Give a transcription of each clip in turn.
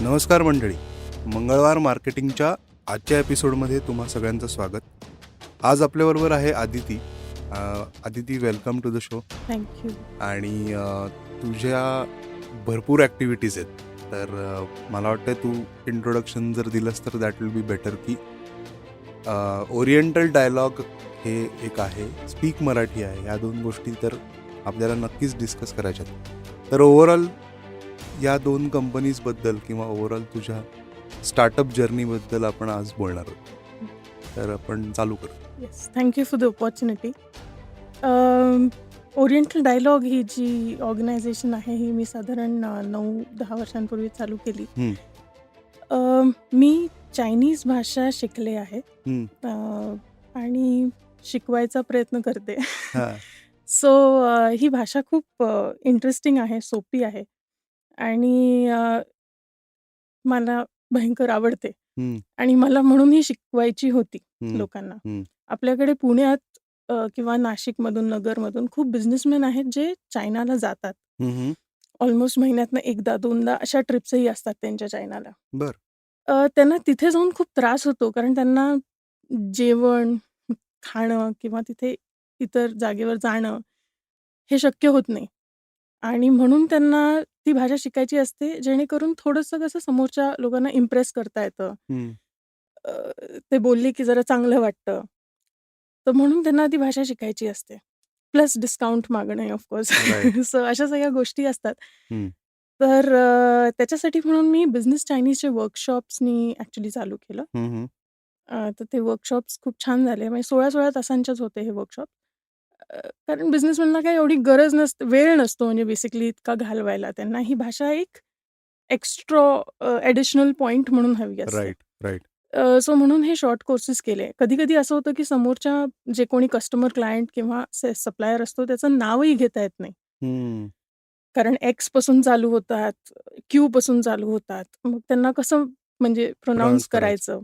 नमस्कार मंडळी, मंगळवार मार्केटिंगच्या आजच्या एपिसोडमध्ये तुम्हा सगळ्यांचं स्वागत. आज आपल्याबरोबर आहे Aditi. Aditi, welcome to the show. Thank you. आणि तुझ्या भरपूर ॲक्टिव्हिटीज आहेत, तर मला वाटतं तू इंट्रोडक्शन जर दिलंस तर दॅट विल बी बेटर. की ओरिएंटल डायलॉग हे एक आहे, स्पीक मराठी आहे, या दोन गोष्टी तर आपल्याला नक्कीच डिस्कस करायच्या आहेत. तर ओव्हरऑल या दोन कंपनीजबद्दल किंवा ओव्हरऑल तुझ्या स्टार्टअप जर्नीबद्दल आपण आज बोलणार आहोत. तर आपण चालू करू. Yes, thank you for the opportunity. Oriental dialogue ही जी ऑर्गनायझेशन आहे ही मी साधारण 9-10 वर्षांपूर्वी चालू केली. मी चायनीज भाषा शिकले आहे आणि शिकवायचा प्रयत्न करते. सो ही भाषा खूप इंटरेस्टिंग आहे, सोपी आहे आणि मला भयंकर आवडते आणि मला म्हणून ही शिकवायची होती लोकांना. आपल्याकडे पुण्यात किंवा नाशिकमधून, नगरमधून खूप बिझनेसमॅन आहेत जे चायनाला जातात. ऑलमोस्ट महिन्यातनं 1दा-2दा अशा ट्रिप्सही असतात त्यांच्या चायनाला. बरं. त्यांना तिथे जाऊन खूप त्रास होतो कारण त्यांना जेवण, खाणं किंवा तिथे इतर जागेवर जाणं हे शक्य होत नाही आणि म्हणून त्यांना ती भाषा शिकायची असते जेणेकरून थोडंसं कसं समोरच्या लोकांना इम्प्रेस करता येतं. ते बोलले की जरा चांगलं वाटतं. तर म्हणून त्यांना ती भाषा शिकायची असते. प्लस डिस्काउंट मागणे ऑफकोर्स. Right. सो अशा सगळ्या गोष्टी असतात. हम्म. तर त्याच्यासाठी म्हणून मी बिझनेस चायनीजचे वर्कशॉप्सनी ॲक्चुअली चालू केलं. तर ते वर्कशॉप्स खूप छान झाले. म्हणजे 16-16 तासांचेच होते हे वर्कशॉप. कारण बिझनेसमॅनला काही एवढी गरज नसते, वेळ नसतो म्हणजे बेसिकली इतका घालवायला. त्यांना ही भाषा एक एक्स्ट्रा ॲडिशनल पॉइंट म्हणून हवी असते. राईट. सो म्हणून हे शॉर्ट कोर्सेस केले. कधी-कधी असं होतं की समोरच्या जे कोणी कस्टमर, क्लायंट किंवा सप्लायर असतो त्याचं नावही घेता येत नाही. कारण एक्सपासून चालू होतात, क्यूपासून चालू होतात. मग त्यांना कसं म्हणजे प्रोनाउन्स करायचं.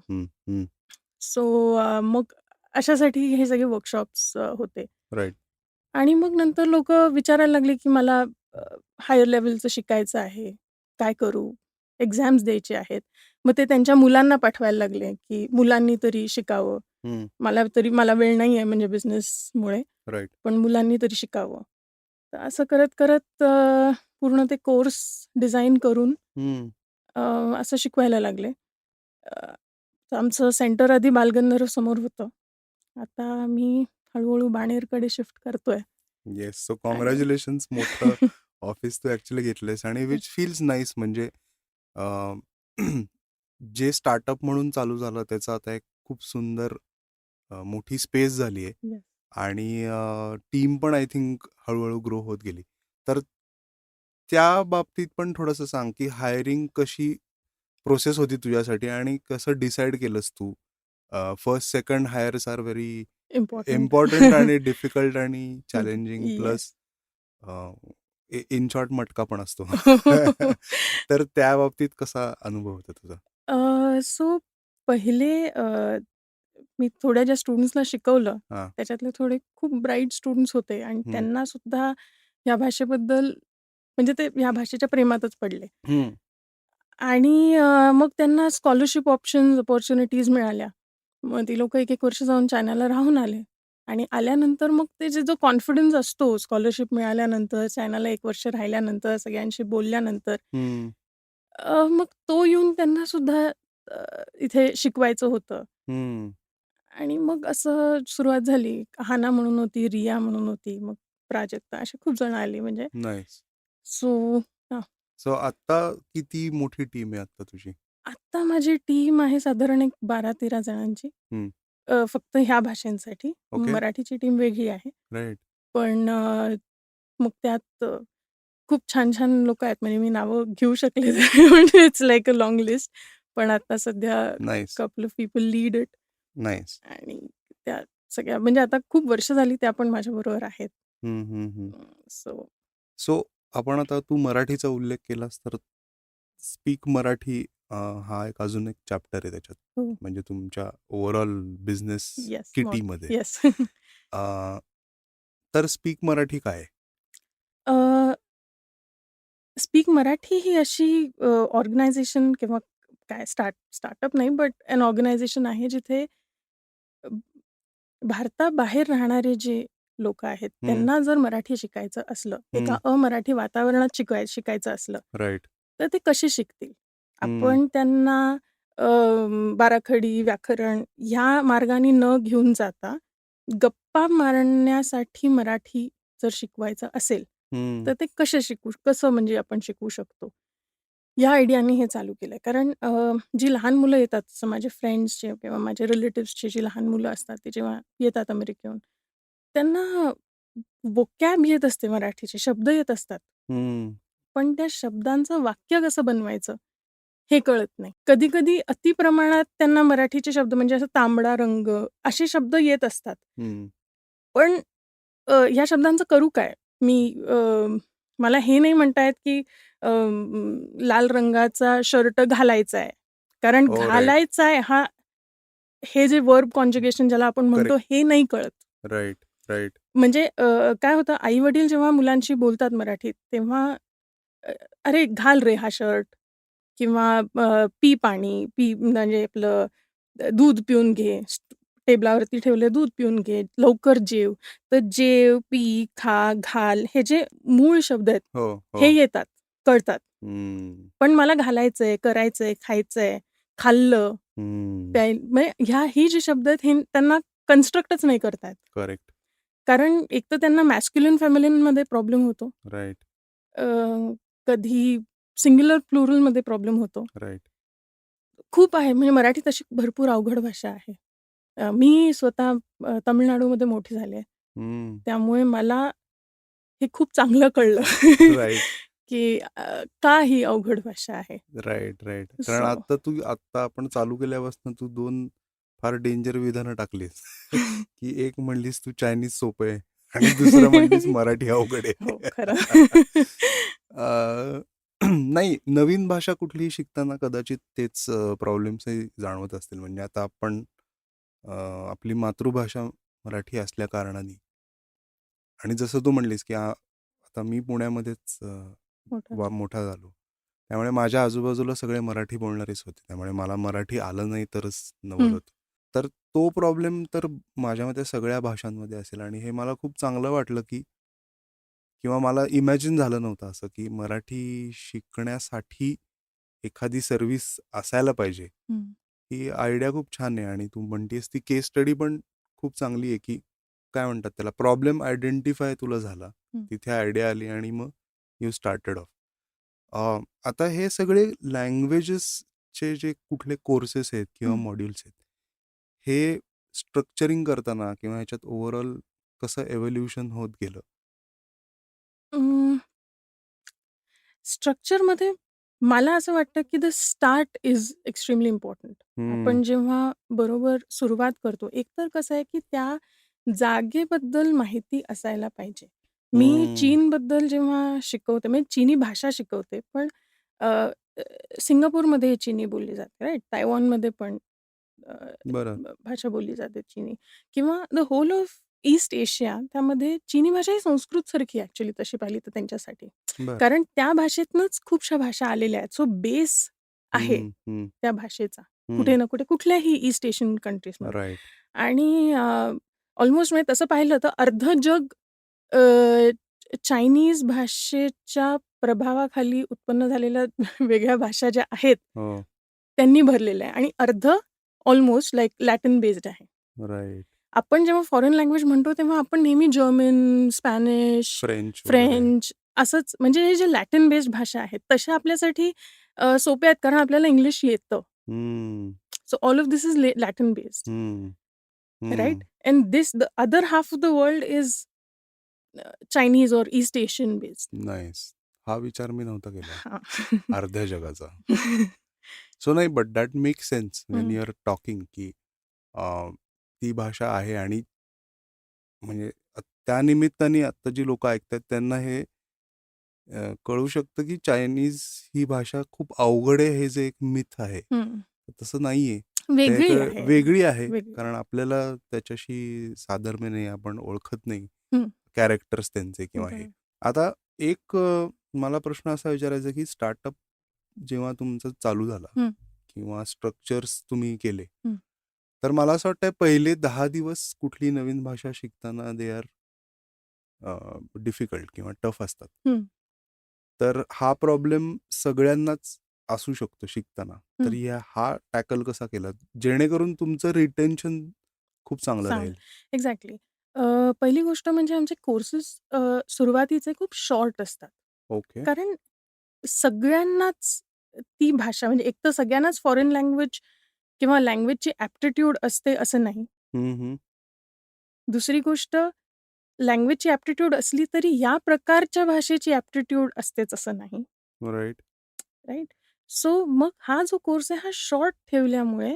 सो मग अशासाठी हे सगळे वर्कशॉप्स होते. राईट. आणि मग नंतर लोकं विचारायला लागले की मला हायर लेव्हलचं शिकायचं आहे. काय करू? एक्झाम्स द्यायचे आहेत. मग ते त्यांच्या मुलांना पाठवायला लागले की मुलांनी तरी शिकावं. मला वेळ नाही आहे म्हणजे बिझनेसमुळे. राईट. पण मुलांनी तरी शिकावं. तर असं करत पूर्ण ते कोर्स डिझाइन करून असं शिकवायला लागले. तर आमचं सेंटर आधी बालगंधर्व समोर होतं. आता मी हळू-हळू बाणेरकडे शिफ्ट करतोय. येस. So congratulations. मोठं ऑफिस तू ॲक्च्युली घेतलंयस आणि विच फील्स नाईस. म्हणजे जे स्टार्टअप म्हणून चालू झालं त्याचं आता एक खूप सुंदर मोठी स्पेस झाली आहे येस. आणि टीम पण आय थिंक हळूहळू ग्रो होत गेली. तर त्या बाबतीत पण थोडंसं सांग की हायरिंग कशी प्रोसेस होती तुझ्यासाठी आणि कसं डिसाईड केलंस तू? First, second hires are very important आणि डिफिकल्ट आणि challenging, plus yes. In short मटका पण असतो. तर त्या बाबतीत कसा अनुभव होता तुझा? सो पहिले मी थोड्या ज्या स्टुडंट्सना शिकवलं, हां. त्याच्यातले थोडे खूप ब्राईट स्टुडंट्स होते आणि त्यांना सुद्धा या भाषेबद्दल म्हणजे ते या भाषेच्या प्रेमातच पडले. आणि मग त्यांना स्कॉलरशिप अपॉर्च्युनिटीज मिळाल्या. मग ती लोकं 1-1 वर्ष जाऊन चायनाला राहून आले आणि आल्यानंतर मग ते जो कॉन्फिडन्स असतो स्कॉलरशिप मिळाल्यानंतर, चायनाला 1 वर्ष राहिल्यानंतर, सगळ्यांशी बोलल्यानंतर, मग तो येऊन त्यांना सुद्धा इथे शिकवायचं होतं. आणि मग असं सुरुवात झाली. हाना म्हणून होती, रिया म्हणून होती, मग प्राजक्ता अशी खूप जण आली म्हणजे. नाईस. सो सो आत्ता किती मोठी टीम आहे आत्ता तुझी? आत्ता माझी टीम आहे साधारण एक 12-13 जणांची. फक्त ह्या भाषांसाठी. ओके. मराठीची टीम वेगळी आहे. राईट. पण मग त्यात खूप छान-छान लोकं आहेत. म्हणजे मी नावं घेऊ शकले तर म्हणजे it's like a long list. पण आता सध्या nice. Couple of people lead it nice. आणि त्या सगळ्या म्हणजे आता खूप वर्ष झाली त्या पण माझ्याबरोबर आहेत. सो सो आपण आता तू मराठीचा उल्लेख केलास तर स्पीक मराठी हा एक अजून एक चॅप्टर आहे त्याच्यात. हो. म्हणजे तुमच्या ओव्हरऑल बिझनेस येस. किटीमध्ये. येस. तर स्पीक मराठी काय आहे? अ, स्पीक मराठी ही अशी ऑर्गनायझेशन किंवा काय स्टार्टअप नाही, बट एन ऑर्गनायझेशन आहे जिथे अ, भारताबाहेर राहणारे जे लोकं आहेत, हम्म, त्यांना जर मराठी शिकायचं असलं, एका अमराठी वातावरणात शिकायचं असलं, राईट. तर ते कसे शिकतील? हम्म, आपण त्यांना बाराखडी, व्याकरण ह्या मार्गाने न घेऊन जाता, गप्पा मारण्यासाठी मराठी जर शिकवायचं असेल, हम्म, तर ते कसं म्हणजे आपण शिकवू शकतो? या आयडियाने हे चालू केलंय. कारण जी लहान मुलं येतात, जसं माझे फ्रेंड्सचे किंवा माझ्या रिलेटिव्हजची जी लहान मुलं असतात, ते जेव्हा येतात अमेरिकेहून, त्यांना व्होकॅब येत असते मराठीचे, शब्द येत असतात. हम्म, पण त्या शब्दांचं वाक्य कसं बनवायचं, हे कळत नाही. कधी-कधी अतिप्रमाणात त्यांना मराठीचे शब्द म्हणजे असं तांबडा रंग असे शब्द येत असतात. हम्म, पण ह्या शब्दांचं करू काय? मला हे नाही म्हणता येत, की लाल रंगाचा शर्ट घालायचा आहे. कारण ओ राईट. घालायचा आहे हे जे वर्ब कॉन्जुगेशन ज्याला आपण म्हणतो, करेक्ट. हे नाही कळत. राईट. राईट. म्हणजे काय होतं, आई-वडील जेव्हा मुलांशी बोलतात मराठीत, तेव्हा अ, "अरे, घाल रे हा शर्ट" किंवा "पी पाणी, पी म्हणजे आपलं दूध पिऊन घे, टेबलावरती ठेवलंय दूध पिऊन घे, लवकर जेव." तर जेव, पी, खा, घाल हे जे मूळ शब्द आहेत, हो, हे हो. येतात, कळतात. हम्म, पण मला घालायचंय, करायचंय, खायचंय, खाल्लं, हम्म, म्हणजे ही जी शब्द आहेत, हे त्यांना कन्स्ट्रक्टच नाही करता येत. करेक्ट. कारण एक तर त्यांना मॅस्क्युलिन फेमिनिनमध्ये प्रॉब्लेम होतो. राईट. अ, कधी सिंग्युलर प्लुरलमध्ये प्रॉब्लेम होतो. राईट. खूप आहे म्हणजे मराठी तशी भरपूर अवघड भाषा आहे. मी स्वतः तमिळनाडूमध्ये मोठी झाले आहे. हम्म, त्यामुळे मला हे खूप चांगलं कळलं, राईट. की का ही अवघड भाषा आहे. राईट. राईट. कारण सो आता आपण चालू केल्यापासून तू दोन फार डेंजर विधानं टाकलीस. की एक म्हणलीस तू चायनीज सोपं आहे आणि दुसरं म्हणलीस मराठी अवघड हो, आहे. खरं. अ, नाही, नवीन भाषा कुठलीही शिकताना कदाचित तेच प्रॉब्लेम्सही जाणवत असतील. म्हणजे आता आपण अ, आपली मातृभाषा मराठी असल्या कारणाने आणि जसं तू म्हणलीस की आता मी पुण्यामध्येच मोठं झालं. मोठा झालो. त्यामुळे माझ्या आजूबाजूला सगळे मराठी बोलणारेच होते. त्यामुळे मला मराठी आलं नाही तरच नवल हं, होतं. तर तो प्रॉब्लेम तर माझ्या मते सगळ्या भाषांमध्ये असेल आणि हे मला खूप चांगलं वाटलं की किंवा मला इमॅजिन झालं नव्हतं असं की मराठी शिकण्यासाठी एखादी सर्व्हिस असायला पाहिजे. हं, ही आयडिया खूप छान आहे आणि तू म्हणतेस ती केस स्टडी पण खूप चांगली आहे की काय म्हणतात त्याला प्रॉब्लेम आयडेंटिफाय तुला झाला. हं, तिथे आयडिया आली आणि मग यू स्टार्टेड ऑफ. आता हे सगळे लँग्वेजेसचे जे कुठले कोर्सेस आहेत किंवा हं. मॉड्यूल्स आहेत, हे स्ट्रक्चरिंग करताना किंवा ह्याच्यात ओव्हरऑल कसं एव्होल्युशन होत गेलं? अं, स्ट्रक्चरमध्ये मला असं वाटतं, की the start is extremely important. हं, आपण जेव्हा बरोबर सुरुवात करतो, एकतर कसं आहे, की त्या जागेबद्दल माहिती असायला पाहिजे. मी हं. चीनबद्दल जेव्हा शिकवते, म्हणजे चीनी भाषा शिकवते, पण अ, अ, सिंगापूरमध्ये चीनी बोलली जाते, राइट? तायवानमध्ये पण अ, बरं, भाषा बोलली जाते चीनी किंवा the whole of East Asia त्यामध्ये चीनी भाषा ही संस्कृतसारखी आहे ॲक्चुअली तशी पाहिली तर त्यांच्यासाठी. बरं. कारण त्या भाषेतनंच खूपशा भाषा आलेल्या आहेत. सो बेस आहे हं, हं, त्या भाषेचा हं. कुठे ना कुठे कुठल्याही ईस्ट एशियन कंट्रीजमध्ये. राइट. आणि ऑलमोस्ट म्हणजे तसं पाहिलं तर अर्धं जग अ, चायनीज भाषेच्या प्रभावाखाली उत्पन्न झालेल्या वेगळ्या भाषा ज्या आहेत, हो. त्यांनी भरलेलं आहे आणि अर्धं ऑलमोस्ट लाइक लॅटिन बेस्ड आहे. राइट. आपण जेव्हा फॉरेन लँग्वेज म्हणतो, तेव्हा आपण नेहमी जर्मन, स्पॅनिश, फ्रेंच वगैरे. फ्रेंच असंच म्हणजे हे जे लॅटिन बेस्ड भाषा आहेत, तशा आपल्यासाठी सोप्या आहेत कारण आपल्याला इंग्लिश येतं. हं, so all of this is Latin based, हं, राइट? हं. End the other half of the world is Chinese और ईस्ट एशियन बेस्ड. नाईस. हा विचार मी नव्हता केला. हां. अर्ध्या जगाचा. सो नाही, but that makes sense when हं, यू आर टॉकिंग की ती भाषा आहे आणि म्हणजे त्या निमित्ताने आता जी लोकं ऐकतायत त्यांना हे कळू शकतं की चायनीज ही भाषा खूप अवघड आहे, हे जे एक मिथ आहे. हं. तसं नाहीये. ते एक वेगळी आहे. वेगळी आहे. वेगळी आहे. कारण आपल्याला त्याच्याशी साधर्म्य नाही, आपण ओळखत नाही. हं. कॅरेक्टर्स त्यांचे किंवा हे. बरोबर. आता एक मला प्रश्न असा विचारायचा की स्टार्टअप जेव्हा तुमचं चालू झाला हं. किंवा स्ट्रक्चर्स तुम्ही केले, हं. तर मला असं वाटतंय पहिले 10 दिवस कुठली नवीन भाषा शिकताना दे आर डिफिकल्ट किंवा टफ असतात. हं. तर हा प्रॉब्लेम सगळ्यांनाच असू शकतो शिकताना. तर हं. हा टॅकल कसा केला? जेणेकरून तुमचं रिटेन्शन खूप चांगलं चांगलं. राहील. एक्झॅक्टली. पहिली गोष्ट म्हणजे आमचे कोर्सेस सुरुवातीचे खूप शॉर्ट असतात. ओके. कारण सगळ्यांनाच ती भाषा म्हणजे एक तर सगळ्यांनाच फॉरेन लँग्वेज किंवा लँग्वेजची ॲप्टिट्यूड असते असं नाही. हं, हं. दुसरी गोष्ट लँग्वेजची ॲप्टिट्यूड असली तरी या प्रकारच्या भाषेची ॲप्टिट्यूड असतेच असं नाही. राइट. राइट? सो मग हा जो कोर्स आहे हा शॉर्ट ठेवल्यामुळे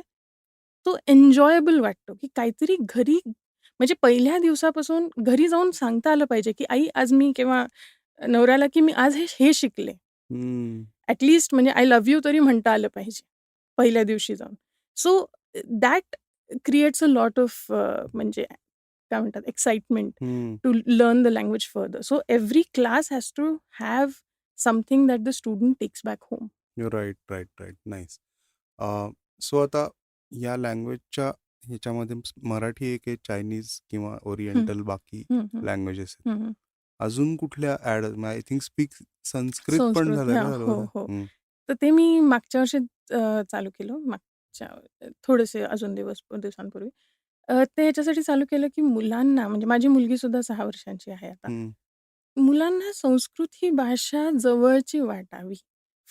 तो एन्जॉयबल वाटतो, की काहीतरी घरी म्हणजे पहिल्या दिवसापासून घरी जाऊन सांगता आलं पाहिजे, की "आई आज मी" किंवा नवऱ्याला, की "मी आज हे शिकले." हं. ॲट लीस्ट म्हणजे आय लव्ह यू तरी म्हणता आलं पाहिजे, पहिल्या दिवशी जाऊन. So that creates a lot of म्हणजे काय म्हणतात एक्साइटमेंट हं. To learn the language further. So every class has to have something that the student takes back home. Right, right, right. Nice. So आता या लँग्वेजच्या ह्याच्यामध्ये मराठी एक आहे, चायनीज किंवा हं, ओरिएंटल बाकी हं, हं, लँग्वेजेस आहेत. हं, हं. अजून कुठल्या ॲड आय थिंक संस्कृत पण संस्कृत. झालंय हां. का चालू हो, आता? हो. हं. तर ते मी मागच्या वर्षी चालू केलं. मागच्या थोडेसे अजून दिवसांपूर्वी. ते ह्याच्यासाठी चालू केलं, की मुलांना म्हणजे माझी मुलगीसुद्धा 6 वर्षांची आहे आता. हं. मुलांना संस्कृत ही भाषा जवळची वाटावी.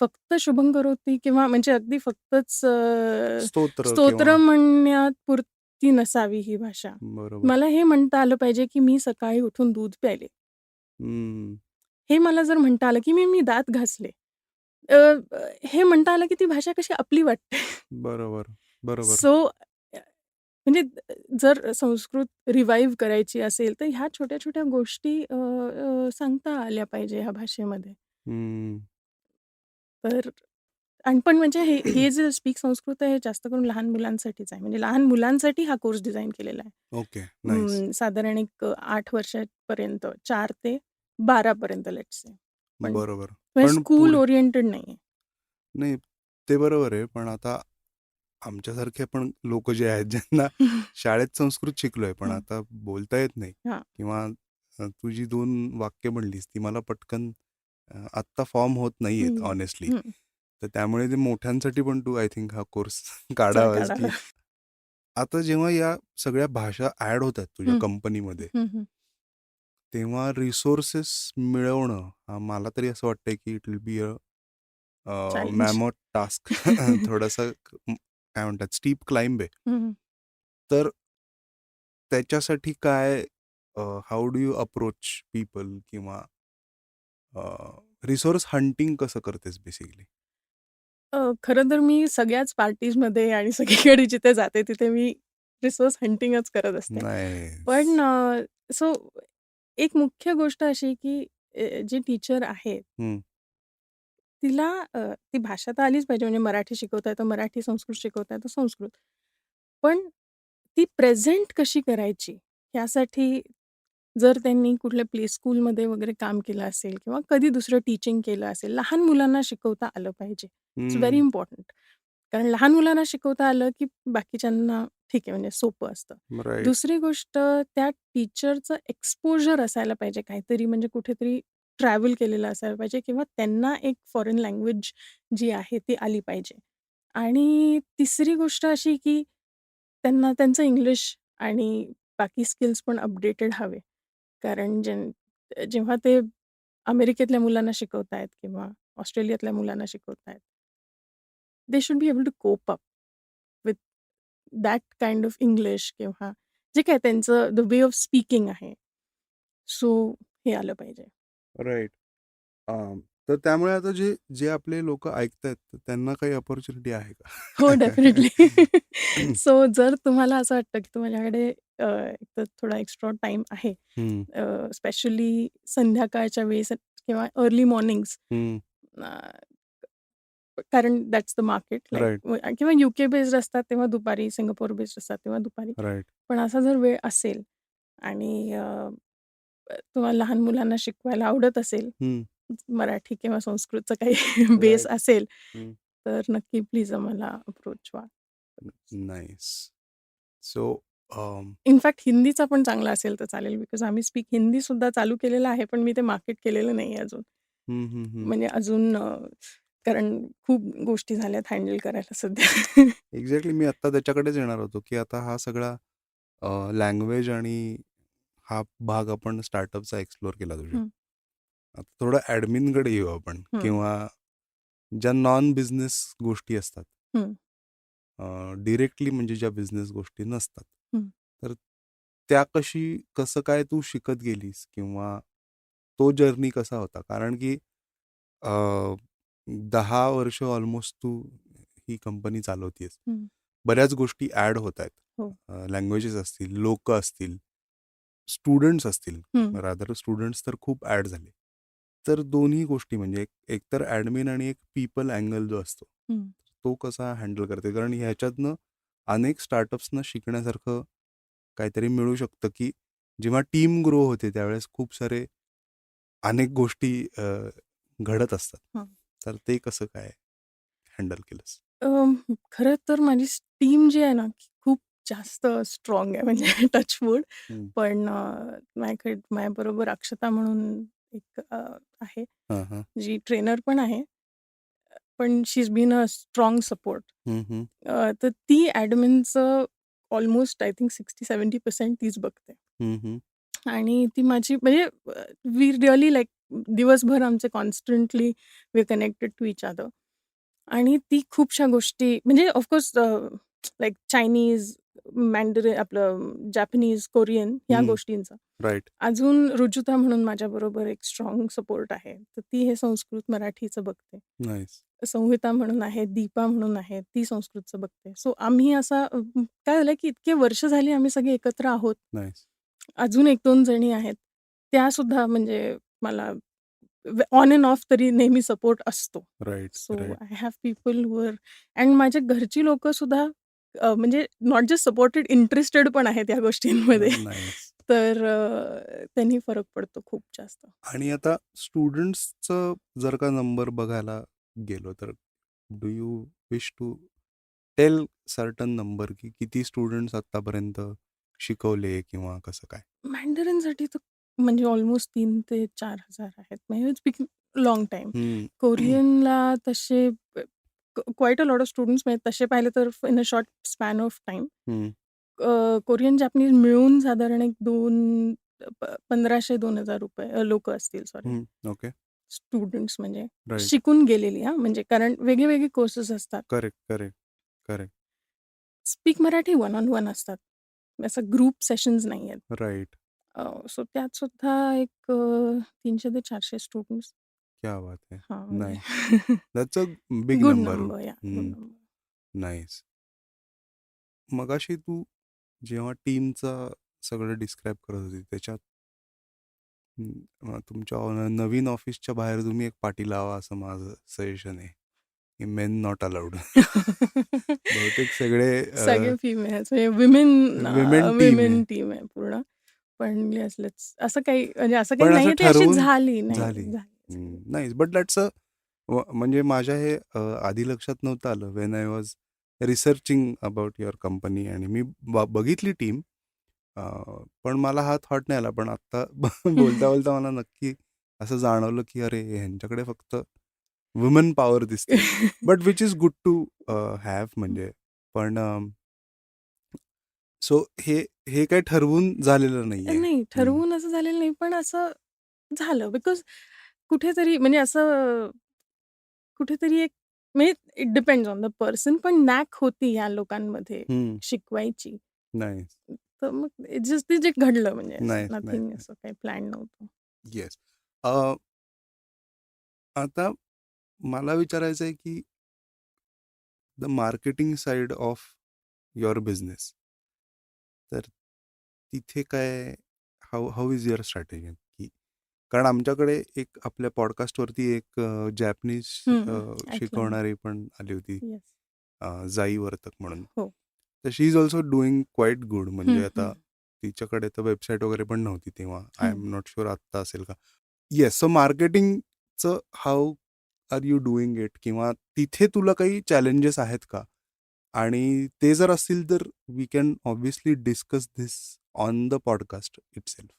फक्त शुभं करोती किंवा म्हणजे अगदी फक्तच स्तोत्र किंवा स्तोत्र म्हणण्यापुरती नसावी ही भाषा. बरोबर. मला हे म्हणता आलं पाहिजे, की मी सकाळी उठून दूध प्यायले. हं. हे मला जर म्हणता आलं, की मी दात घासले. अ, अ, हे म्हणता आलं, की ती भाषा कशी आपली वाटते. बरोबर, बरोबर. सो म्हणजे जर संस्कृत रिवाईव्ह करायची असेल, तर ह्या छोट्या-छोट्या गोष्टी सांगता आल्या पाहिजे ह्या भाषेमध्ये. हं. तर आणि पण म्हणजे हे जे स्पीक संस्कृत आहे, हे जास्त करून लहान मुलांसाठीच आहे. म्हणजे लहान मुलांसाठी हा कोर्स डिझाइन केलेला आहे. ओके. नाईस. साधारण एक 8 वर्षापर्यंत 4 ते 12 पर्यंत लेट्स से. पण बरोबर. म्हणजे पण स्कूल ओरिएंटेड नाहीये. नाही, ते बरोबर आहे. पण आता आमच्यासारखे पण लोकं जे आहेत, ज्यांना शाळेत संस्कृत शिकलोय, पण हं. आता बोलता येत नाही हां. किंवा तू जी 2 वाक्य म्हणलीस, ती मला पटकन आत्ता फॉर्म होत नाहीयेत हं, हॉनेस्टली. हं. तर त्यामुळे ते मोठ्यांसाठी पण तू आय थिंक हा कोर्स काढावास, काढावा. की आता जेव्हा या सगळ्या भाषा ॲड होतात तुझ्या हं, कंपनीमध्ये, हं, हं. तेव्हा रिसोर्सेस मिळवणं मला तरी असं वाटतंय, की it will be a challenge. Mammoth task. थोडासा काय म्हणतात स्टीप क्लाइंब आहे. हं, हं. तर त्याच्यासाठी काय how do you approach people किंवा रिसोर्स हंटिंग कसं करतेस बेसिकली? खरं तर मी सगळ्याच पार्टीजमध्ये आणि सगळीकडे जिथे जाते तिथे मी रिसोर्स हंटिंगच करत असते. नाईस. पण सो एक मुख्य गोष्ट अशी की जे टीचर आहेत, हं, तिला ती भाषा तर आलीच पाहिजे म्हणजे मराठी शिकवताय तर मराठी, संस्कृत शिकवताय तर संस्कृत. पण ती प्रेझेंट कशी करायची यासाठी जर त्यांनी कुठल्या प्ले स्कूलमध्ये वगैरे काम केलं असेल किंवा कधी दुसरं टीचिंग केलं असेल, लहान मुलांना शिकवता आलं पाहिजे. इट्स व्हेरी हं. इम्पोर्टंट. कारण लहान मुलांना शिकवता आलं, की बाकीच्यांना ठीक आहे म्हणजे सोपं असतं. राइट. दुसरी गोष्ट त्या टीचरचं एक्सपोजर असायला पाहिजे काहीतरी म्हणजे कुठेतरी ट्रॅव्हल केलेलं असायला पाहिजे किंवा त्यांना एक फॉरेन लँग्वेज जी आहे ती आली पाहिजे. आणि तिसरी गोष्ट अशी, की त्यांना त्यांचं इंग्लिश आणि बाकी स्किल्स पण अपडेटेड हवे. कारण जेव्हा ते अमेरिकेतल्या मुलांना शिकवतायत किंवा ऑस्ट्रेलियातल्या मुलांना शिकवतायत, they should be able to cope up with that kind of English किंवा जे काही त्यांचं द वे ऑफ स्पीकिंग आहे. सो हे आलं पाहिजे. राइट. तर त्यामुळे आता जे जे आपले लोकं ऐकतायत, तर त्यांना काही अपॉर्च्युनिटी आहे का? हो, डेफिनिटली. सो जर तुम्हाला असं वाटतं, की तुमच्याकडे एकतर थोडा एक्स्ट्रा टाईम आहे, हं, स्पेशली संध्याकाळच्या वेळेस किंवा अर्ली मॉर्निंग्स हं. कारण that's the market like right, किंवा यूके बेस्ड असतात तेव्हा दुपारी, सिंगापूर बेस्ड असतात तेव्हा दुपारी. राइट. पण असा जर वेळ असेल आणि तुम्हाला लहान मुलांना शिकवायला आवडत असेल, हं. मराठी किंवा संस्कृतचा काही बेस राईट. असेल, तर नक्की प्लीज आम्हाला अप्रोच व्हा. नाईस. सो इनफॅक्ट हिंदीचा पण चांगला असेल तर चालेल, बिकॉज आम्ही स्पीक हिंदी सुद्धा चालू केलेलं आहे, पण मी ते मार्केट केलेलं नाही अजून. म्हणजे अजून कारण खूप गोष्टी झाल्यात हँडल करायला सध्या. एक्झॅक्टली मी आत्ता त्याच्याकडेच येणार होतो, की आता हा सगळा लँग्वेज आणि हा भाग आपण स्टार्टअपचा एक्सप्लोअर केला तुझ्या. हं, आता थोडं ॲडमिनकडे येऊ आपण, हं, किंवा ज्या नॉन बिझनेस गोष्टी असतात, हं, डिरेक्टली म्हणजे ज्या बिझनेस गोष्टी नसतात, हं. तर त्या कसं काय तू शिकत गेलीस, किंवा तो जर्नी कसा होता? कारण की 10 वर्ष ऑलमोस्ट तू ही कंपनी चालवतेस. हं. बऱ्याच गोष्टी ॲड होत आहेत. हो. लँग्वेजेस असतील, लोकं असतील, स्टुडंट्स असतील. हं, रादर स्टुडंट्स तर खूप ॲड झाले. तर दोन्ही गोष्टी म्हणजे एकतर ॲडमिन आणि एक पीपल अँगल जो असतो, हं. तो कसा हँडल करते? कारण ह्याच्यातनं अनेक स्टार्टअप्सना शिकण्यासारखं काहीतरी मिळू शकतं, की जेव्हा टीम ग्रो होते त्यावेळेस खूप सारे अनेक गोष्टी घडत असतात. हां. तर ते कसं काय हँडल केलंस? खरं तर माझी टीम जी आहे ना, खूप जास्त स्ट्राँग आहे म्हणजे टचवूड. हं. पण माझ्याबरोबर अक्षता म्हणून एक आहे, हां, हां. जी ट्रेनर पण आहे. पण she is been a strong support. हं, हं. तर ती ॲडमिनचं ऑलमोस्ट आय थिंक 60-70% तीच बघते. हं, हं. आणि ती माझी म्हणजे वी रिअली लाइक दिवसभर आमचे constantly we are connected to each other. आणि ती खूपशा गोष्टी म्हणजे ऑफकोर्स लाइक चायनीज, मॅन्डरिन आपलं जॅपनीज, कोरियन ह्या हं. गोष्टींचं. राइट. अजून रुजुता म्हणून माझ्याबरोबर एक स्ट्राँग सपोर्ट आहे. तर ती हे संस्कृत मराठीचं बघते. नाईस. संहिता म्हणून आहे, दीपा म्हणून आहे, ती संस्कृतचं बघते. सो आम्ही असा काय झालं की इतके वर्ष झाली आम्ही सगळे एकत्र आहोत. नाईस. अजून 1-2 जणी आहेत. त्यासुद्धा म्हणजे मला ऑन एंड ऑफ तरी नेहमी सपोर्ट असतो. Right, so right. I have people who are and माझ्या घरची लोकं सुद्धा म्हणजे नॉट जस्ट सपोर्टेड, इंटरेस्टेड पण आहेत या गोष्टींमध्ये. नाईस. तर त्यांनी फरक पडतो खूप जास्त. आणि आता स्टुडंट्सचं जर का नंबर बघायला गेलो, तर do you wish to tell certain number, की किती स्टुडंट्स आत्तापर्यंत शिकवले किंवा कसं काय? मॅन्डरिनसाठी तर म्हणजे ऑलमोस्ट 3,000 ते 4,000 आहेत. म्हणजे इट्स बिन लाँग टाईम. हं. कोरियनला तसे quiet a lot of students म्हणजे तसे पाहिले तर in a short span of time. हं, कोरियन, जॅपनीज मिळून साधारण एक 1,500-2,000 लोकं असतील सॉरी. हं. ओके. स्टुडंट्स म्हणजे राइट. शिकून गेलेली हां, म्हणजे कारण वेगळे-वेगळे कोर्सेस असतात. Correct, correct, correct. Speak Marathi one on one असतात. असं ग्रुप सेशन्स नाही आहेत. राइट. सो त्यात सुद्धा एक 300 ते 400 स्टुडंट्स. क्या बात है! हां, म्हणजे nice. That's a big good number. Number या गुड हं. नंबर. नाईस. मगाशी तू जेव्हा टीमचं सगळं डिस्क्राईब करत होती, त्याच्यात तुमच्या नवीन ऑफिसच्या बाहेर तुम्ही एक पाटी लावा असं माझं सजेशन आहे, की मेन नॉट अलाउड. बहुतेक सगळे सगळे फिमेल्स म्हणजे विमेन विमेन टीम आहे. विमेन टीम आहे पूर्ण. पण येस लेट्स असं काही म्हणजे असं काही पण असं नाहीये ती अशी ठरवून झाली. नाही, झाली. झाली. नाईस, बट दॅट्स अ म्हणजे माझ्या हे आधी लक्षात नव्हतं आलं when I was researching about your company, आणि मी बघितली टीम. पण मला हा थॉट नाही आला. पण आत्ता बोलता बोलता मला नक्की असं जाणवलं, की अरे ह्यांच्याकडे फक्त वुमन पॉवर दिसते. But which is good to have म्हणजे. पण सो हे हे काही ठरवून झालेलं नाहीये. नाही, ठरवून असं झालेलं नाही, पण असं झालं बिकॉज कुठेतरी म्हणजे असं कुठेतरी एक म्हणजे it depends on the person, पण नॅक होती या लोकांमध्ये हं. शिकवायची. नाईस, तर मग इट्स जस्ट ते जे घडलं म्हणजे असं नाईस, नाईस. नथिंग असं काही प्लॅन नव्हतं. येस. आता मला विचारायचं आहे, की the marketing side of your business. तर तिथे काय, how how is your strategy? की कारण आमच्याकडे एक आपल्या पॉडकास्टवरती एक जॅपनीज हं, हं. ऐकलं मी. शिकवणारी पण आली होती, येस. जाई वर्तक म्हणून. हो. तर she is also doing quite good. हं, म्हणजे आता हं. तिच्याकडे तर वेबसाईट वगैरे पण नव्हती तेव्हा. आय हं. एम नॉट शुअर आत्ता असेल का. येस, सो मार्केटिंग त्याचं how are you doing it? किंवा तिथे तुला काही चॅलेंजेस आहेत का? आणि ते जर असतील तर we can obviously discuss this on the podcast itself.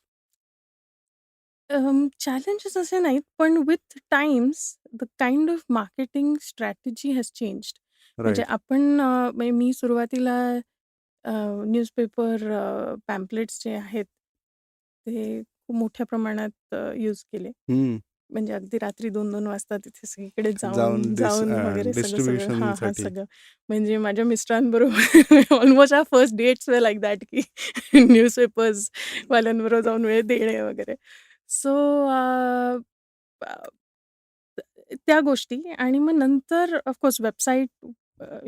Challenges असे नाहीत, पण with times the kind of marketing strategy has changed. म्हणजे राइट. आपण म्हणजे मी सुरुवातीला न्यूजपेपर पॅम्पलेट्स जे आहेत, ते खूप मोठ्या प्रमाणात यूज केले. हं. म्हणजे अगदी रात्री 2-2 वाजता तिथे सगळीकडे जाऊन जाऊन जाऊन वगैरे सगळं हां, डिस्ट्रिब्युशनसाठी. सगळं. म्हणजे माझ्या मिस्टरांबरोबर ऑलमोस्ट आवर फर्स्ट डेट्स वर लाइक दॅट की न्यूजपेपर्स वाल्यांबरोबर जाऊन वेळ देणे वगैरे. सो त्या गोष्टी आणि मग नंतर ऑफकोर्स वेबसाईट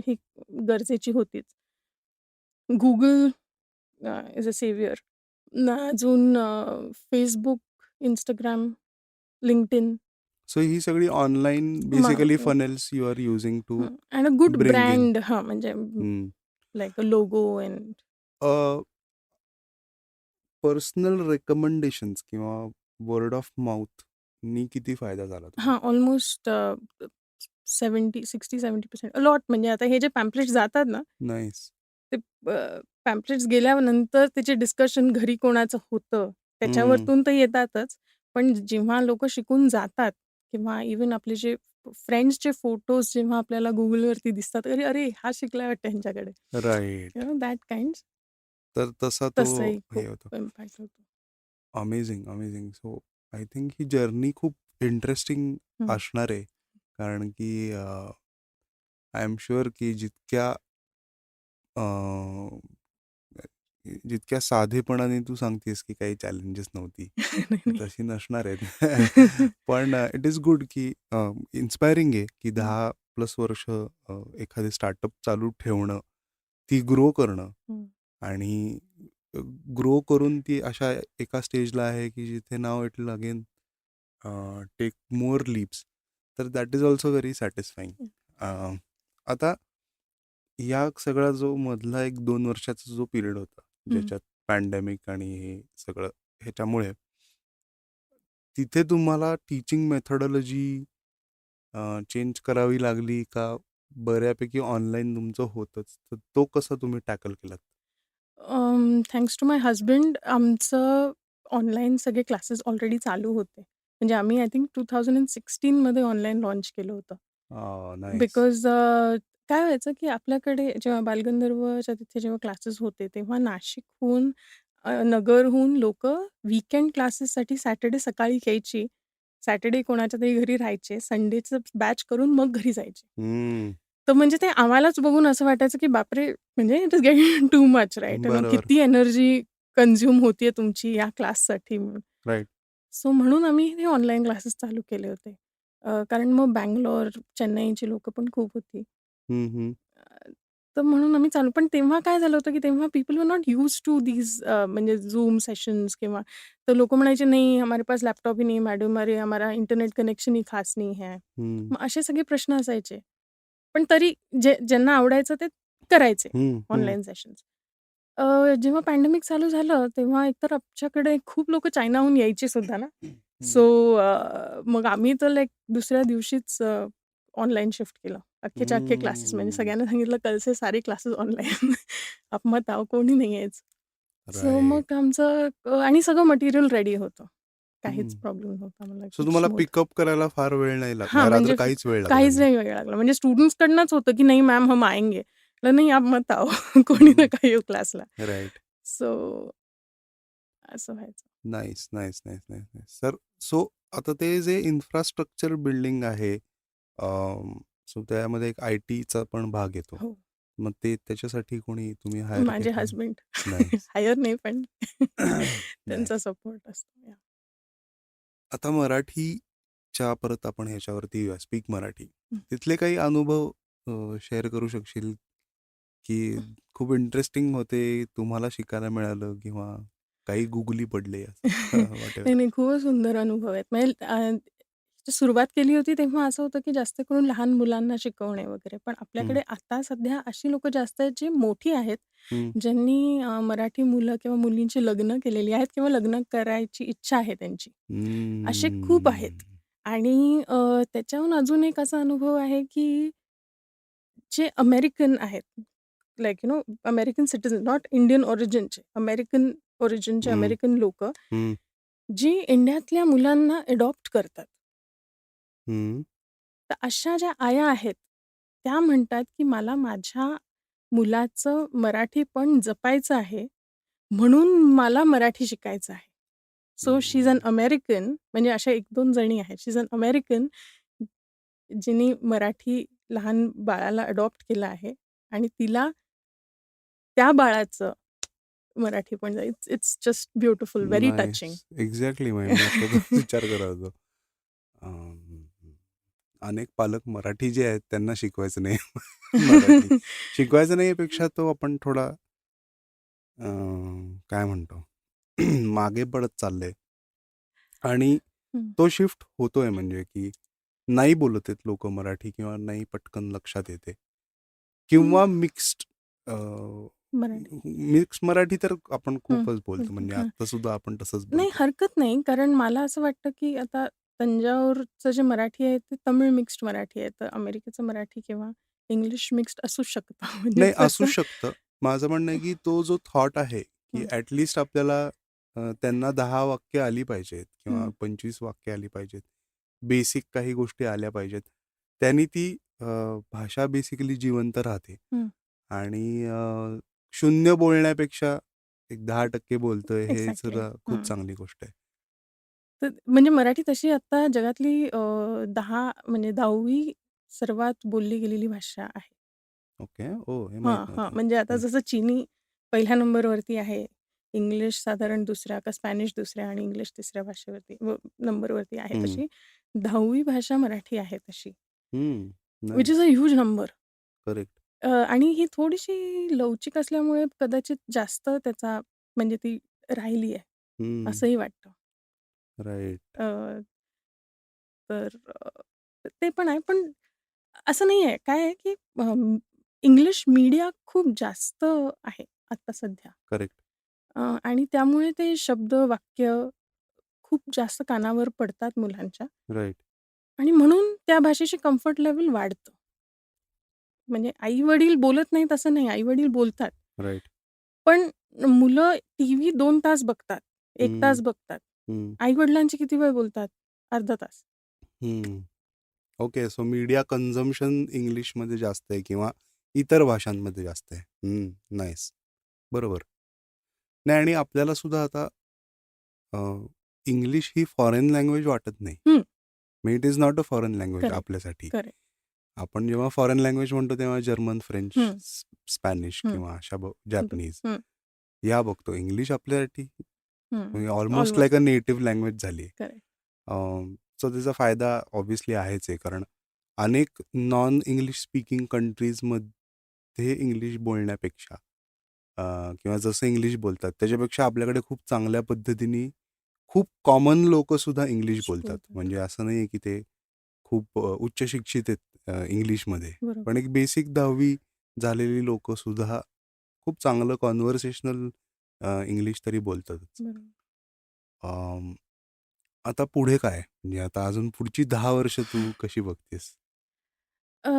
ही गरजेची होतीच. Google is a saviour. अजून Facebook, Instagram, LinkedIn. सो ही सगळी online basically funnels you are using to and a good bring in. Brand म्हणजे like a logo and personal recommendations किंवा वर्ड ऑफ माउथ नी किती फायदा झाला तुला? हां, ऑलमोस्ट 60-70% लॉट. म्हणजे आता हे जे पॅम्पलेट्स जातात ना, नाईस. ते पॅम्पलेट्स गेल्यानंतर त्याचे डिस्कशन घरी कोणाचं होतं, हं. त्याच्यावरतून तर येतातच. पण जेव्हा लोकं शिकून जातात किंवा इव्हन आपले जे फ्रेंड्सचे फोटोज जेव्हा आपल्याला Googleवरती दिसतात, "अरे, अरे, हा शिकलाय वाटतं ह्यांच्याकडे." Right. You know that kinds. तर तसा तो तसंही हे खूप होतो. इम्पॅक्ट होतो. Amazing, amazing. So I think he journey खूप इंटरेस्टिंग हं. असणार आहे. कारण की आय एम शुअर की अ, जितक्या साधेपणाने तू सांगतेस की काही चॅलेंजेस नव्हती, नाही, ती नाही. तशी नसणार आहेत. पण इट इज गुड की इन्स्पायरिंग आहे की हं, 10+ वर्ष एखादी स्टार्टअप चालू ठेवणं, ती ग्रो करणं हं. आणि ग्रो करून ती अशा एका स्टेजला आहे की जिथे नाव it will again take more leaps. तर that is also very satisfying. आता या सगळा जो मधला 1-2 वर्षाचा जो पिरियड होता, हं. ज्याच्यात पॅन्डेमिक आणि हे सगळं ह्याच्यामुळे, तिथे तुम्हाला टीचिंग मेथोडॉलॉजी चेंज करावी लागली का? बऱ्यापैकी ऑनलाईन तुमचं होतंच. तर तो कसा तुम्ही टॅकल केलात? थँक्स टू माय हसबंड आमचं ऑनलाईन सगळे क्लासेस ऑलरेडी चालू होते. म्हणजे आम्ही आय थिंक 2016 मध्ये ऑनलाईन लॉन्च केलं होतं. नाईस. बिकॉज काय व्हायचं, की आपल्याकडे जेव्हा बालगंधर्वच्या तिथे जेव्हा क्लासेस होते, तेव्हा नाशिकहून नगरहून लोकं वीकेंड क्लासेससाठी सॅटर्डे सकाळी यायची. सॅटर्डे कोणाच्या तरी घरी राहायचे. संडेचं बॅच करून मग घरी जायचे. हं. तर म्हणजे ते आम्हालाच बघून असं वाटायचं, की बापरे! म्हणजे it is getting too much right? बरोबर. किती एनर्जी कन्झ्युम होतीये तुमची या क्लाससाठी म्हणून. राइट. सो म्हणून आम्ही हे ऑनलाईन क्लासेस चालू केले होते. कारण मग बंगलोर, चेन्नईची लोकं पण खूप होती. हं, हं. अ, तर म्हणून आम्ही चालू पण तेव्हा काय झालं होतं, की तेव्हा people were not used to these म्हणजे Zoom सेशंस किंवा तर लोकं म्हणायचे, "नहीं, हमारे पास लॅपटॉप ही नहीं मैडम, अरे हमारा इंटरनेट कनेक्शन ही खास नहीं है." हं. मग असे सगळे प्रश्न असायचे. पण तरी ज्यांना आवडायचं ते करायचे हं, हं. Online sessions. जेव्हा पॅन्डेमिक चालू झालं, तेव्हा एकतर आमच्याकडे खूप लोकं चायनाहून यायची सुद्धा ना. हं. सो मग आम्ही तर लाइक दुसऱ्या दिवशीच ऑनलाईन शिफ्ट केलं. अख्खेच्या अख्खे क्लासेस म्हणजे हम्म. सगळ्यांना सांगितलं, "कल से सारे क्लासेस ऑनलाईन." आप मत आओ, कोणी नाही यायचं. So right. मग आमचं आणि सगळं मटेरियल रेडी होतं. काहीच हं. प्रॉब्लेम नव्हता मला सो एकदम तुम्हाला स्मूथ. पिकअप करायला फार वेळ नाही हां, रादर म्हणजे काहीच वेळ लागला काहीच नाही. नाही वेळ लागला. म्हणजे स्टुडंट्सकडनंच होतं, की "नहीं मॅम हम आएंगे." म्हटलं, "नहीं आप मत आओ." कोणी हं. नका येऊ क्लासला. राइट. सो असं व्हायचं. Nice, nice, nice, nice, nice. So आता ते जे इन्फ्रास्ट्रक्चर बिल्डिंग आहे, सो त्यामध्ये एक आय-टीचा पण भाग येतो. हो. मग ते त्याच्यासाठी कोणी तुम्ही हायर माझे केलं? हसबंड. नाईस. हायर नाही पण त्यांचा नाईस. सपोर्ट असतो. याह. आता मराठीच्या परत आपण ह्याच्यावरती येऊया, स्पीक मराठी. हं. तिथले काही अनुभव शेअर करू शकशील, की खूप इंटरेस्टिंग होते, तुम्हाला शिकायला मिळालं किंवा काही गुगली पडले असं? व्हॉटएव्हर. नाही, नाही. खूपच सुंदर अनुभव आहेत. म्हणजे सुरुवात केली होती तेव्हा असं होतं, की जास्त करून लहान मुलांना शिकवणे वगैरे. पण हं, आपल्याकडे आता सध्या अशी लोकं जास्त आहेत, जी मोठी आहेत, हं, ज्यांनी मराठी मुलं किंवा मुलींची लग्न केलेली आहेत किंवा लग्न करायची इच्छा आहे त्यांची. असे खूप हम्म. आहेत. आणि त्याच्याहून अजून एक असा अनुभव आहे, की जे अमेरिकन आहेत, like American citizen, not Indian ओरिजिनचे, अमेरिकन ओरिजिनचे हं, अमेरिकन लोकं, हं, जी इंडियातल्या मुलांना अडॉप्ट करतात. हं. तर अशा ज्या आया आहेत, त्या म्हणतात, की मला माझ्या मुलाचं मराठी पण जपायचं आहे, म्हणून मला मराठी शिकायचं आहे. सो शी इज हं. अन अमेरिकन, म्हणजे अशा 1-2 जणी आहेत. शी इज अन अमेरिकन, जिनी मराठी लहान बाळाला अडॉप्ट केलं आहे आणि तिला त्या बाळाचं मराठी पण it's it's just beautiful, very touching. Nice. Exactly मी आता तोच विचार करत होतो. अं, अनेक पालक मराठी जे आहेत त्यांना शिकवायचं नाही. मराठी शिकवायचं नाही पेक्षा तो आपण थोडा काय म्हणतो मागे पडत चाललंय आणि हं. तो शिफ्ट होतोय म्हणजे की नाही बोलत आहेत लोक मराठी किंवा नाही पटकन लक्षात येते हं. किंवा मिक्स्ड मराठी. मिक्स मराठी तर आपण हं. खूपच बोलतो बोलतात. म्हणजे हां. आता सुद्धा आपण तसंच नाही बोलतो. हरकत नाही. कारण मला असं वाटतं, की आता तंजावरचं जे मराठी आहे ते तमिळ मिक्स्ड मराठी आहे. तर अमेरिकेचं मराठी किंवा इंग्लिश मिक्स्ड असू शकतं. म्हणजे नाही असू तसं शकतं. माझं म्हणणं आहे, की तो जो थॉट आहे, की हं, ॲट आपल्याला त्यांना 10 वाक्य आली पाहिजेत किंवा हं, 25 वाक्य आली पाहिजेत. बेसिक काही गोष्टी आल्या पाहिजेत. त्यांनी ती भाषा बेसिकली जिवंत राहते हं. आणि शून्य बोलण्यापेक्षा एक 10% बोलतोय हे एक्झॅक्टली. सुद्धा खूप हं. चांगली गोष्ट आहे. तर म्हणजे मराठी तशी आता जगातली 10 म्हणजे 10वी सर्वात बोलली गेलेली भाषा आहे. ओके. ओह! हे माहीत हां, हां. नव्हतं. म्हणजे आता हं, जसं चिनी पहिल्या नंबरवरती आहे. इंग्लिश साधारण दुसऱ्या का स्पॅनिश दुसऱ्या आणि इंग्लिश तिसऱ्या भाषेवरती नंबरवरती आहे. हं, तशी 10वी भाषा मराठी आहे तशी. हं. Which is nice. A huge number. Correct. आणि ही थोडीशी लवचिक असल्यामुळे कदाचित जास्त त्याचा म्हणजे ती राहिली आहे, हं. असंही वाटतं. राइट. अ, तर ते पण आहे. पण असं नाही आहे. काय आहे, की इंग्लिश मीडिया खूप जास्त आहे आता सध्या. करेक्ट. आणि त्यामुळे ते शब्द, वाक्य खूप जास्त कानावर पडतात मुलांच्या राइट. आणि म्हणून त्या भाषेची कम्फर्ट लेव्हल वाढतं. म्हणजे आई-वडील बोलत नाहीत असं नाही, आई-वडील बोलतात. राइट. पण मुलं टीव्ही 2 तास बघतात, 1 हं, तास बघतात. हं, आई-वडिलांची किती वेळ बोलतात? अर्धा तास. हं. ओके. सो मीडिया कन्झम्पशन इंग्लिशमध्ये जास्त आहे किंवा इतर भाषांमध्ये जास्त आहे. नाईस. बरोबर. नाही आणि आपल्याला सुद्धा आता अ, इंग्लिश ही फॉरेन लँग्वेज वाटत नाही. हं, म्हणजे it is not a foreign language correct, आपल्यासाठी. करेक्ट. आपण जेव्हा फॉरेन लँग्वेज म्हणतो तेव्हा जर्मन, फ्रेंच, हं, स्पॅनिश हं, किंवा अशा हं, जॅपनीज हं, या बघतो. इंग्लिश आपल्यासाठी हं. म्हणजे ऑलमोस्ट लाइक ऑलमोस्ट अ नेटिव्ह लँग्वेज झाली आहे. करेक्ट. सो त्याचा फायदा ऑब्व्हियसली आहेच आहे. कारण अनेक नॉन इंग्लिश स्पीकिंग कंट्रीजमध्ये इंग्लिश बोलण्यापेक्षा किंवा जसं इंग्लिश बोलतात त्याच्यापेक्षा आपल्याकडे खूप चांगल्या पद्धतीने खूप कॉमन लोकंसुद्धा इंग्लिश बोलतात. बोलतात. म्हणजे असं नाही आहे की ते खूप उच्च शिक्षित आहेत इंग्लिशमध्ये. बरोबर, पण एक बेसिक 10वी झालेली लोकंसुद्धा खूप चांगलं कॉन्व्हर्सेशनल इंग्लिश तरी बोलतातच. बरोबर. अं, आता पुढे काय? म्हणजे आता अजून पुढची 10 वर्ष तू कशी बघतेस? अ,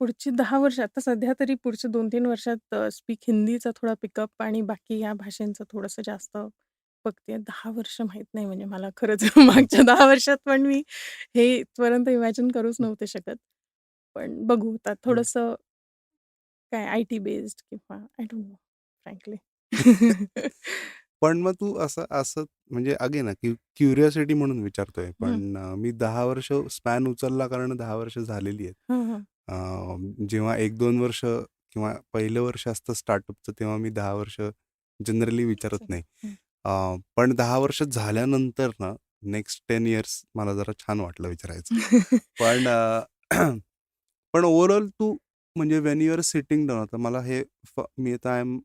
पुढची 10 वर्ष आता सध्या तरी पुढच्या 2-3 वर्षात स्पीक हिंदीचा थोडा पिकअप आणि बाकी ह्या भाषांचं थोडंसं जास्त बघतेय. 10 वर्ष माहीत नाही म्हणजे मला खरंच मागच्या 10 वर्षात पण मी हे इथपर्यंत इमॅजिन करूच नव्हते शकत. पण बघू आता थोडंसं काय आय-टी बेस्ड किंवा आय डोंट नो फ्रँकली. पण मग तू असं असं म्हणजे अगेन क्युरिओसिटी म्हणून विचारतोय. हं. पण मी 10 वर्ष स्पॅन उचलला कारण 10 वर्ष झालेली आहेत. हां, हां. जेव्हा 1-2 वर्ष किंवा पहिलं वर्ष असतं स्टार्टअपचं तेव्हा मी 10 वर्ष जनरली विचारत अच्छा. नाही. हं. पण 10 वर्ष झाल्यानंतर ना नेक्स्ट 10 इयर्स मला जरा छान वाटलं विचारायचं. पण पण ओव्हरऑल तू म्हणजे when you are sitting down आता मला हे मी आता I am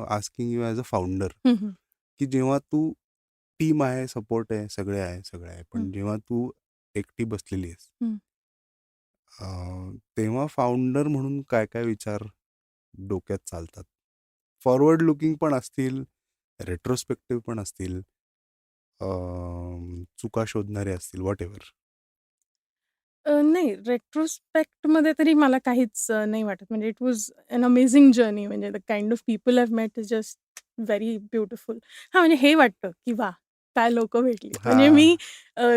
asking you as a founder, हं, हं, की जेव्हा तू टीम आहे, सपोर्ट आहे, सगळे आहे, सगळं आहे. हं, पण जेव्हा तू एकटी बसलेली आहेस, हं. अ, तेव्हा फाउंडर म्हणून काय-काय विचार डोक्यात चालतात? फॉरवर्ड लुकिंग पण असतील, रेट्रोस्पेक्टिव्ह पण असतील. चुका शोधणारे असतील, व्हॉटएव्हर? नाही, रेट्रोस्पेक्टमध्ये तरी मला काहीच नाही वाटत. म्हणजे it was an amazing journey. म्हणजे the kind of people I have met is just very beautiful. हां, म्हणजे हे वाटतं, की वाह! काय लोकं भेटलीत. म्हणजे हां. मी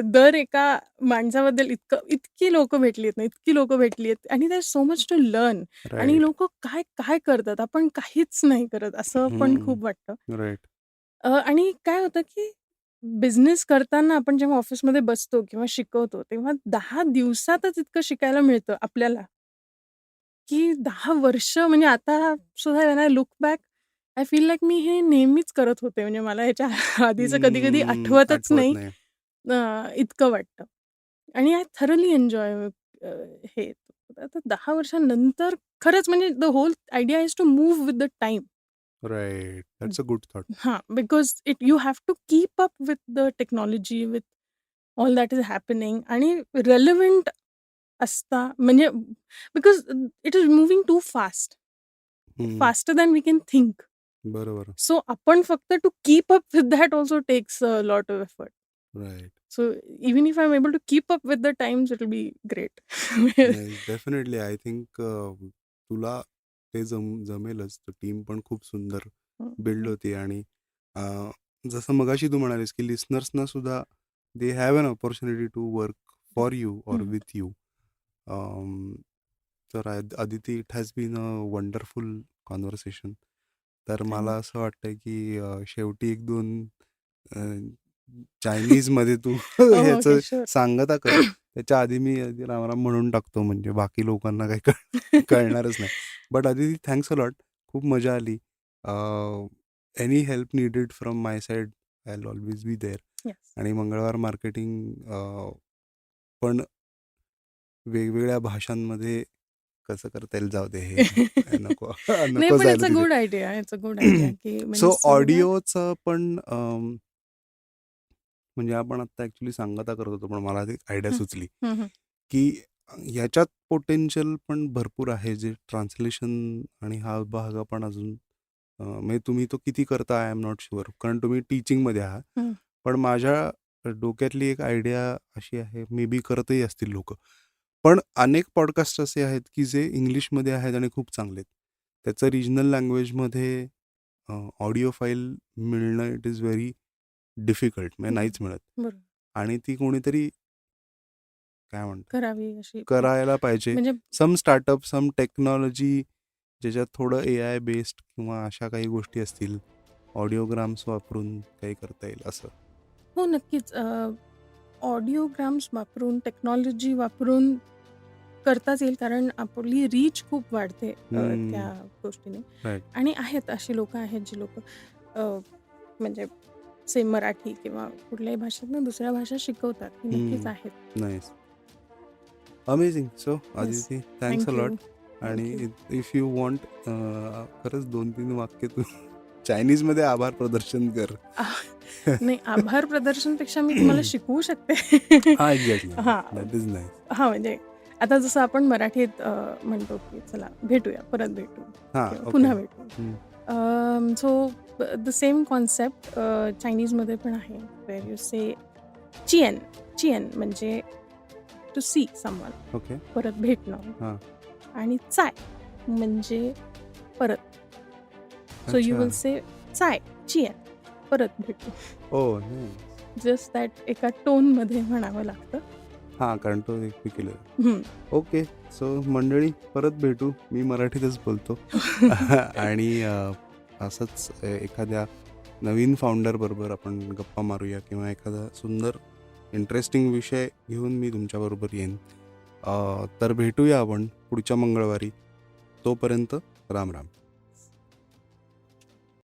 दर एका माणसाबद्दल इतकी लोकं भेटलीत ना, इतकी लोकं भेटलीत आणि there is so much to learn. आणि राइट. लोकं काय, काय करतात, आपण काहीच नाही करत, असं पण हं. खूप वाटतं. राइट. आणि काय होतं, की बिझनेस करताना आपण जेव्हा ऑफिसमध्ये बसतो किंवा शिकवतो, तेव्हा 10 दिवसातच इतकं शिकायला मिळतं आपल्याला, की 10 वर्ष म्हणजे आता सुद्धा when I look back, I feel like me हे नेहमीच करत होते. म्हणजे मला ह्याच्या आधीचं कधी-कधी आठवतच आठवत नाही. नाही. इतकं वाटतं. आणि आय थरोली एन्जॉय हे. आता 10 वर्षांनंतर खरंच म्हणजे the whole idea is to move with the time. Right. That's a good thought. हां, because you have to keep up with the technology, with all that is happening आणि relevant असता म्हणजे because it is moving too fast, हं. Faster than we can think. बरोबर. So आपण फक्त to keep up with that also takes a lot of effort. Right. So even if I am able to keep up with the times it will be great. नाही, definitely I think तुला ते जमेलच. Team पण खूप सुंदर build होती आणि अ, जसं मगाशी तू म्हणालीस, की लिसनर्सना सुद्धा they have an opportunity to work for you or with you. तर Aditi, it has been a wonderful conversation. तर मला असं वाटतं, की शेवटी 1-2 चायनीजमध्ये तू ओके, ह्याचं शुअर. सांगता कर. त्याच्या आधी मी आधी राम-राम म्हणून टाकतो, म्हणजे बाकी लोकांना काही कळणारच नाही. But Aditi, thanks a lot. खूप मजा आली. Any help needed from my side, I will always be there. Yes. आणि मंगळवार मार्केटिंग पण वेगवेगळ्या भाषांमध्ये कसं करता येईल, जाऊ दे, हे नको नाही, नको पण इट्स जायला अ तिथे. Good idea. It's a good idea, की म्हणजे सो सुरुवात. ऑडिओचं पण म्हणजे आपण आता ॲक्च्युली सांगता करत होतो, पण मला ती आयडिया हं, सुचली, हं, हं. की ह्याच्यात पोटेन्शियल पण भरपूर आहे, जे ट्रान्सलेशन आणि हा भाग पण अजून म्हणजे तुम्ही तो किती करता आय एम नॉट शुअर, कारण तुम्ही टीचिंगमध्ये आहात. हं. पण माझ्या डोक्यातली एक आयडिया अशी आहे, मे बी करतही असतील लोकं. पण अनेक पॉडकास्ट असे आहेत, की जे इंग्लिशमध्ये आहेत आणि खूप चांगले आहेत. त्याचं रिजनल लँग्वेजमध्ये ऑडिओ फाईल मिळणं, इट इज व्हेरी डिफिकल्ट, म्हणजे बरं, नाहीच मिळत. बरोबर. आणि ती कोणीतरी काय म्हणतात, करावी अशी करायला पाहिजे. म्हणजे सम स्टार्टअप, सम टेक्नॉलॉजी, ज्याच्यात थोडं AI बेस्ड किंवा अशा काही गोष्टी असतील, ऑडिओग्राम्स वापरून काही करता येईल असं. हो, नक्कीच. ऑडिओग्राम्स वापरून, टेक्नॉलॉजी वापरून करताच येईल, कारण आपली रीच खूप वाढते त्या हम्म. गोष्टीने. राईट. आणि आहेत अशी लोकं आहेत, जी लोकं म्हणजे सेम मराठी किंवा कुठल्याही भाषेतनं दुसऱ्या भाषा शिकवतात. ही नक्कीच आहेत. Nice. Amazing. So yes. Aditi, thanks a thank lot. You. आणि thank you. If you want, खरंच 2-3 वाक्य तू चायनीजमध्ये आभार प्रदर्शन कर. नाही, आभार प्रदर्शनपेक्षा मी तुम्हाला शिकवू शकते. हां, एक्झॅक्टली. हां. That is nice. हां, म्हणजे आता जसं आपण मराठीत म्हणतो, की चला भेटूया, परत भेटू हां, किंवा ओके. पुन्हा भेटू. सो द सेम कॉन्सेप्ट चायनीजमध्ये पण आहे. वेअर यू से चिएन. चिएन म्हणजे टू सी समवन, ओके. परत भेटणं. हां. आणि चाय म्हणजे परत. सो यू अच्छा. विल से चाय, चिएन, परत भेटू. ओह! नाईस. जस्ट दॅट एका टोनमध्ये म्हणावं लागतं. हां, कारण तो एक मी केलं. हं. ओके. सो मंडळी, परत भेटू. मी मराठीतच बोलतो. आणि असंच एखाद्या नवीन फाउंडरबरोबर आपण गप्पा मारूया, किंवा एखादा सुंदर इंटरेस्टिंग विषय घेऊन मी तुमच्याबरोबर येईन. तर भेटूया आपण पुढच्या मंगळवारी. तोपर्यंत राम राम.